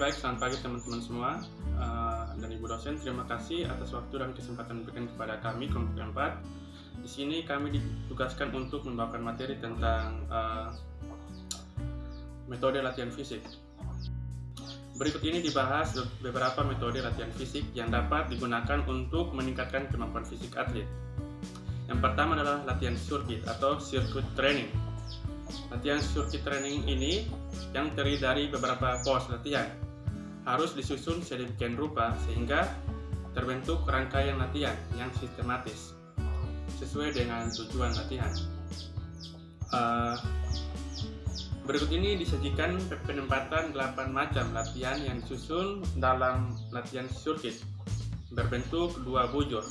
baik, selamat pagi teman-teman semua dan Ibu dosen. Terima kasih atas waktu dan kesempatan diberikan kepada kami kelompok 4. Di sini kami ditugaskan untuk membawakan materi tentang metode latihan fisik. Berikut ini dibahas beberapa metode latihan fisik yang dapat digunakan untuk meningkatkan kemampuan fisik atlet. Yang pertama adalah latihan sirkuit atau circuit training. Latihan circuit training ini yang terdiri dari beberapa pos latihan harus disusun sedemikian rupa sehingga terbentuk rangkaian latihan yang sistematis sesuai dengan tujuan latihan. Berikut ini disajikan penempatan 8 macam latihan yang disusun dalam latihan sirkuit berbentuk dua bujur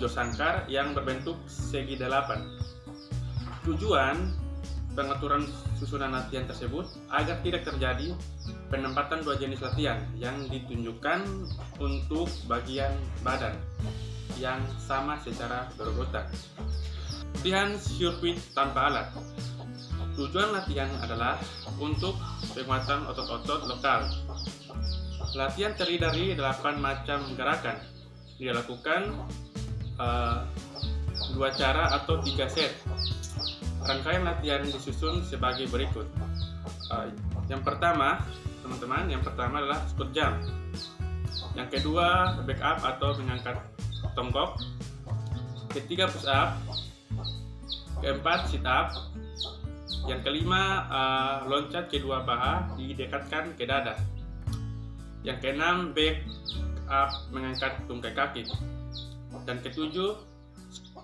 sangkar yang berbentuk segi 8. Tujuan pengaturan susunan latihan tersebut agar tidak terjadi penempatan dua jenis latihan yang ditunjukkan untuk bagian badan yang sama secara berurutan. Latihan sirkuit tanpa alat. Tujuan latihan adalah untuk penguatan otot-otot lokal. Latihan terdiri dari 8 macam gerakan. Dilakukan 2 cara atau 3 set. Rangkaian latihan disusun sebagai berikut. Yang pertama, teman-teman, adalah squat jump. Yang kedua, back up atau mengangkat tongkok. Ketiga, push up. Keempat, sit up. Yang kelima, loncat kedua paha didekatkan ke dada. Yang keenam, back up mengangkat tungkai kaki. Dan ketujuh,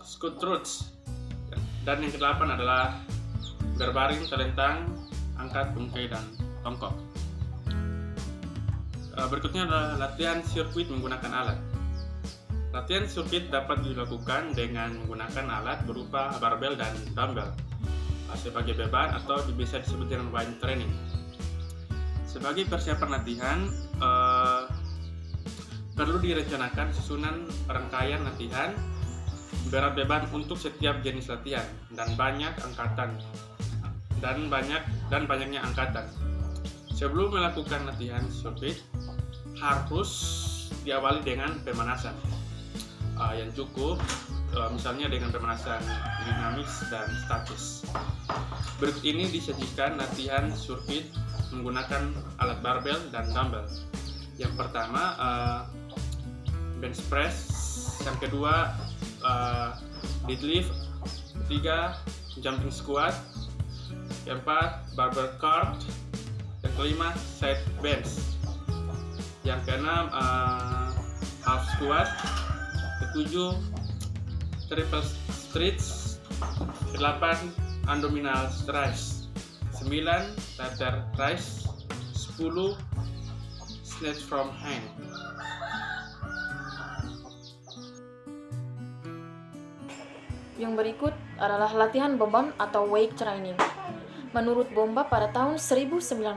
squat rows. Dan yang ke-8 adalah berbaring telentang, angkat tungkai dan tongkok. Berikutnya adalah latihan sirkuit menggunakan alat. Latihan sirkuit dapat dilakukan dengan menggunakan alat berupa barbel dan dumbbell sebagai beban atau bisa disebut dengan weight training. Sebagai persiapan latihan, perlu direncanakan susunan rangkaian latihan, berat beban untuk setiap jenis latihan dan banyaknya angkatan. Sebelum melakukan latihan sirkuit harus diawali dengan pemanasan yang cukup, misalnya dengan pemanasan dinamis dan statis. Berikut ini disajikan latihan sirkuit menggunakan alat barbel dan dumbbell. Yang pertama, bench press. Yang kedua, deadlift. Ketiga, jumping squat. Yang keempat, barbell curl. Yang kelima, side bench. Yang keenam, half squat. Ketujuh, triple stretch. Kedelapan, abdominal stretch. 9, lateral raise. 10, snatch from hand. Yang berikut adalah latihan beban atau weight training. Menurut Bomba pada tahun 1994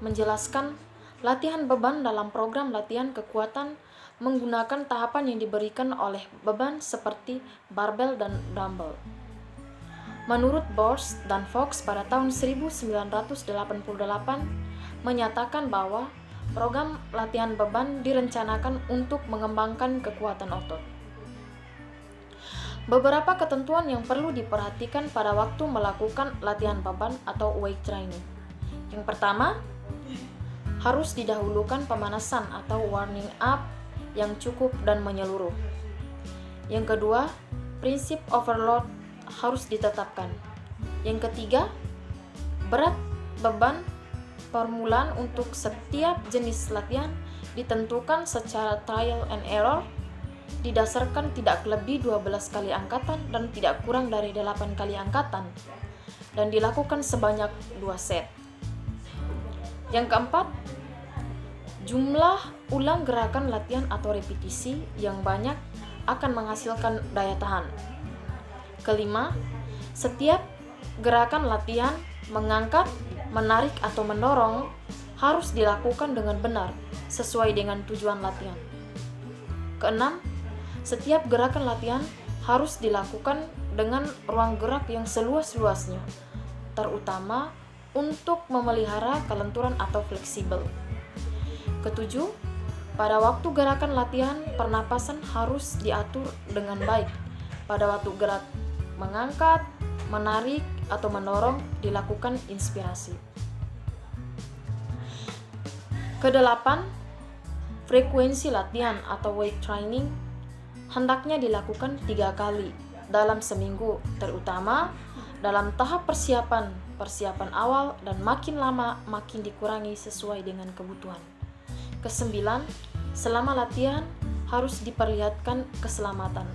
menjelaskan latihan beban dalam program latihan kekuatan menggunakan tahapan yang diberikan oleh beban seperti barbel dan dumbbell. Menurut Bors dan Fox pada tahun 1988 menyatakan bahwa program latihan beban direncanakan untuk mengembangkan kekuatan otot. Beberapa ketentuan yang perlu diperhatikan pada waktu melakukan latihan beban atau weight training. Yang pertama, harus didahulukan pemanasan atau warming up yang cukup dan menyeluruh. Yang kedua, prinsip overload harus ditetapkan. Yang ketiga, berat beban permulaan untuk setiap jenis latihan ditentukan secara trial and error, didasarkan tidak lebih 12 kali angkatan dan tidak kurang dari 8 kali angkatan, dan dilakukan sebanyak 2 set. Yang keempat, jumlah ulang gerakan latihan atau repetisi yang banyak akan menghasilkan daya tahan. Kelima, setiap gerakan latihan mengangkat, menarik atau mendorong harus dilakukan dengan benar sesuai dengan tujuan latihan. Keenam, setiap gerakan latihan harus dilakukan dengan ruang gerak yang seluas-luasnya, terutama untuk memelihara kelenturan atau fleksibel. Ketujuh, pada waktu gerakan latihan pernapasan harus diatur dengan baik. Pada waktu gerak mengangkat, menarik, atau mendorong dilakukan inspirasi. Kedelapan, frekuensi latihan atau weight training hendaknya dilakukan 3 kali dalam seminggu, terutama dalam tahap persiapan awal dan makin lama makin dikurangi sesuai dengan kebutuhan. Kesembilan, selama latihan harus diperlihatkan keselamatan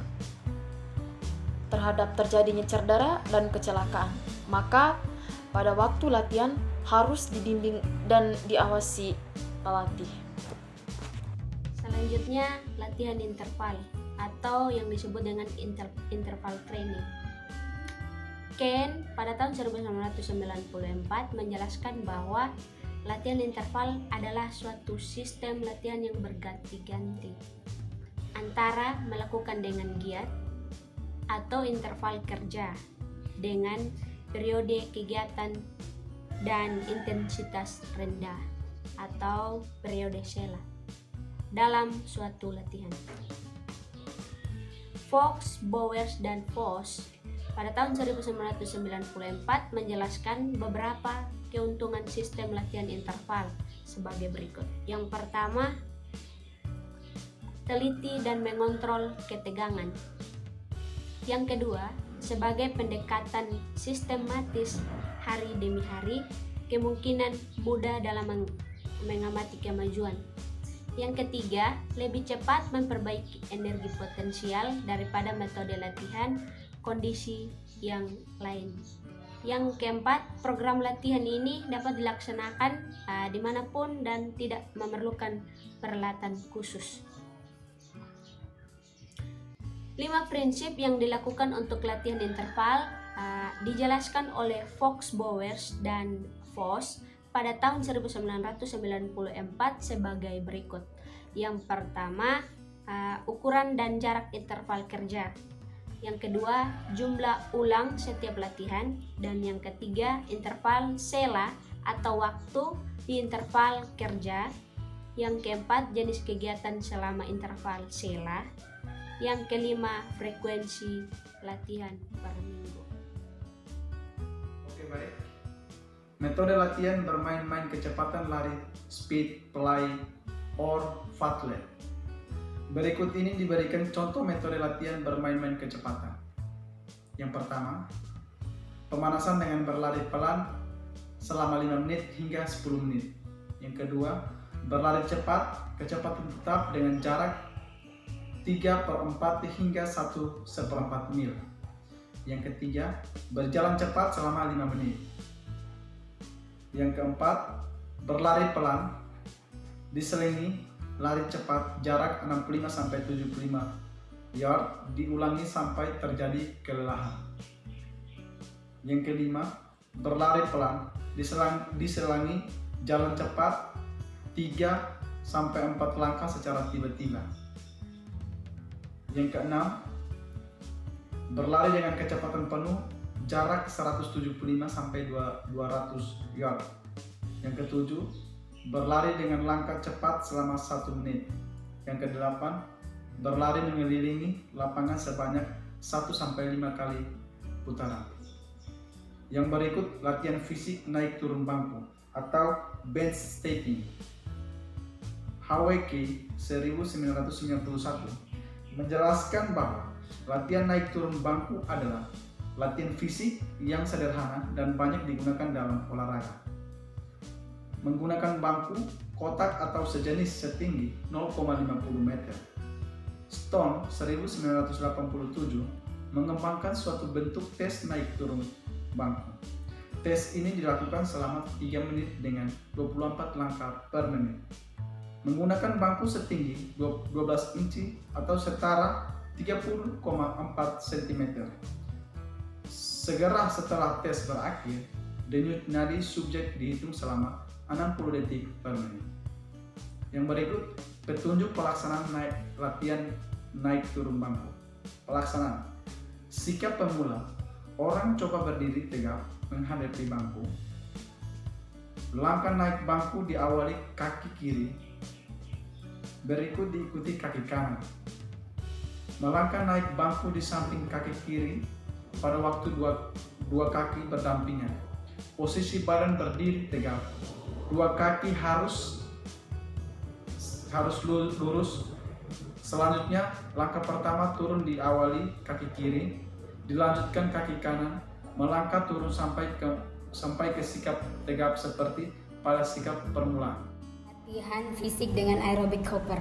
terhadap terjadinya cedera dan kecelakaan. Maka pada waktu latihan harus dibimbing dan diawasi pelatih. Selanjutnya, latihan interval atau yang disebut dengan interval training. Ken pada tahun 1994 menjelaskan bahwa latihan interval adalah suatu sistem latihan yang berganti-ganti antara melakukan dengan giat atau interval kerja dengan periode kegiatan dan intensitas rendah atau periode sela dalam suatu latihan. Fox, Bowers, dan Voss pada tahun 1994 menjelaskan beberapa keuntungan sistem latihan interval sebagai berikut. Yang pertama, teliti dan mengontrol ketegangan. Yang kedua, sebagai pendekatan sistematis hari demi hari, kemungkinan mudah dalam mengamati kemajuan. Yang ketiga, lebih cepat memperbaiki energi potensial daripada metode latihan kondisi yang lain. Yang keempat, program latihan ini dapat dilaksanakan dimanapun dan tidak memerlukan peralatan khusus. 5 prinsip yang dilakukan untuk latihan interval dijelaskan oleh Fox, Bowers, dan Voss pada tahun 1994 sebagai berikut. Yang pertama, ukuran dan jarak interval kerja. Yang kedua, jumlah ulang setiap latihan. Dan yang ketiga, interval sela atau waktu di interval kerja. Yang keempat, jenis kegiatan selama interval sela. Yang kelima, frekuensi latihan per minggu. Oke, baik. Metode latihan bermain-main kecepatan lari, speed, play, or fartlek. Berikut ini diberikan contoh metode latihan bermain-main kecepatan. Yang pertama, pemanasan dengan berlari pelan selama 5 menit hingga 10 menit. Yang kedua, berlari cepat, kecepatan tetap dengan jarak 3/4 hingga 1/4 mil. Yang ketiga, berjalan cepat selama 5 menit. Yang keempat, berlari pelan diselingi lari cepat jarak 65-75 yard diulangi sampai terjadi kelelahan. Yang kelima, berlari pelan diselangi jalan cepat 3-4 langkah secara tiba-tiba. Yang keenam, berlari dengan kecepatan penuh jarak 175-200 yard. Yang ketujuh, berlari dengan langkah cepat selama 1 menit. Yang kedelapan, berlari mengelilingi lapangan sebanyak 1-5 kali putaran. Yang berikut latihan fisik naik turun bangku atau bench stepping. Haweki 1991 menjelaskan bahwa latihan naik turun bangku adalah latihan fisik yang sederhana dan banyak digunakan dalam olahraga. Menggunakan bangku, kotak atau sejenis setinggi 0,50 meter. Stone 1987 mengembangkan suatu bentuk tes naik turun bangku. Tes ini dilakukan selama 3 menit dengan 24 langkah per menit. Menggunakan bangku setinggi 12 inci atau setara 30,4 cm. Segera setelah tes berakhir, denyut nadi subjek dihitung selama 60 detik per menit. Yang berikut petunjuk pelaksanaan latihan naik turun bangku. Pelaksanaan. Sikap pemula. Orang coba berdiri tegak menghadapi bangku. Langkah naik bangku diawali kaki kiri, berikut diikuti kaki kanan. Melangkah naik bangku di samping kaki kiri pada waktu dua kaki berdampingan. Posisi badan berdiri tegak. Dua kaki harus lurus. Selanjutnya, langkah pertama turun diawali kaki kiri, dilanjutkan kaki kanan, melangkah turun sampai ke sikap tegap seperti pada sikap permulaan. Latihan fisik dengan aerobik Cooper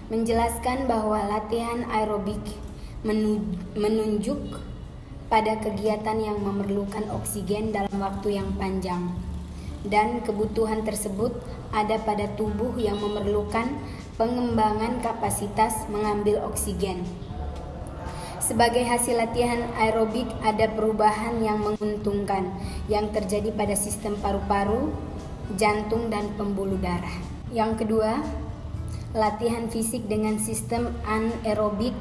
menjelaskan bahwa latihan aerobik menunjuk pada kegiatan yang memerlukan oksigen dalam waktu yang panjang, dan kebutuhan tersebut ada pada tubuh yang memerlukan pengembangan kapasitas mengambil oksigen. Sebagai hasil latihan aerobik ada perubahan yang menguntungkan yang terjadi pada sistem paru-paru, jantung, dan pembuluh darah. Yang kedua, latihan fisik dengan sistem anaerobik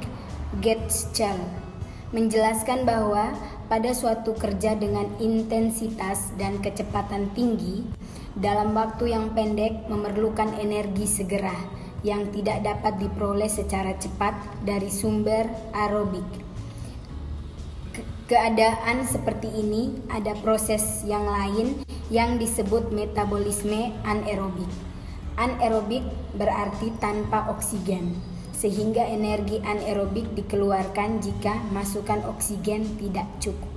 Getschel menjelaskan bahwa pada suatu kerja dengan intensitas dan kecepatan tinggi dalam waktu yang pendek memerlukan energi segera yang tidak dapat diperoleh secara cepat dari sumber aerobik. Keadaan seperti ini ada proses yang lain yang disebut metabolisme anaerobik. Anaerobik berarti tanpa oksigen, sehingga energi anaerobik dikeluarkan jika masukan oksigen tidak cukup.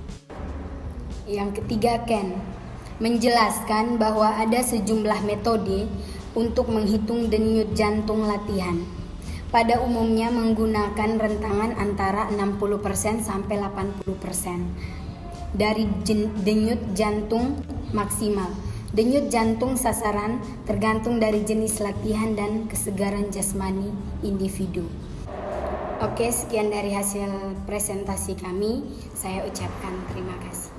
Yang ketiga, Ken menjelaskan bahwa ada sejumlah metode untuk menghitung denyut jantung latihan. Pada umumnya menggunakan rentangan antara 60% sampai 80% dari denyut jantung maksimal. Denyut jantung sasaran tergantung dari jenis latihan dan kesegaran jasmani individu. Oke, sekian dari hasil presentasi kami. Saya ucapkan terima kasih.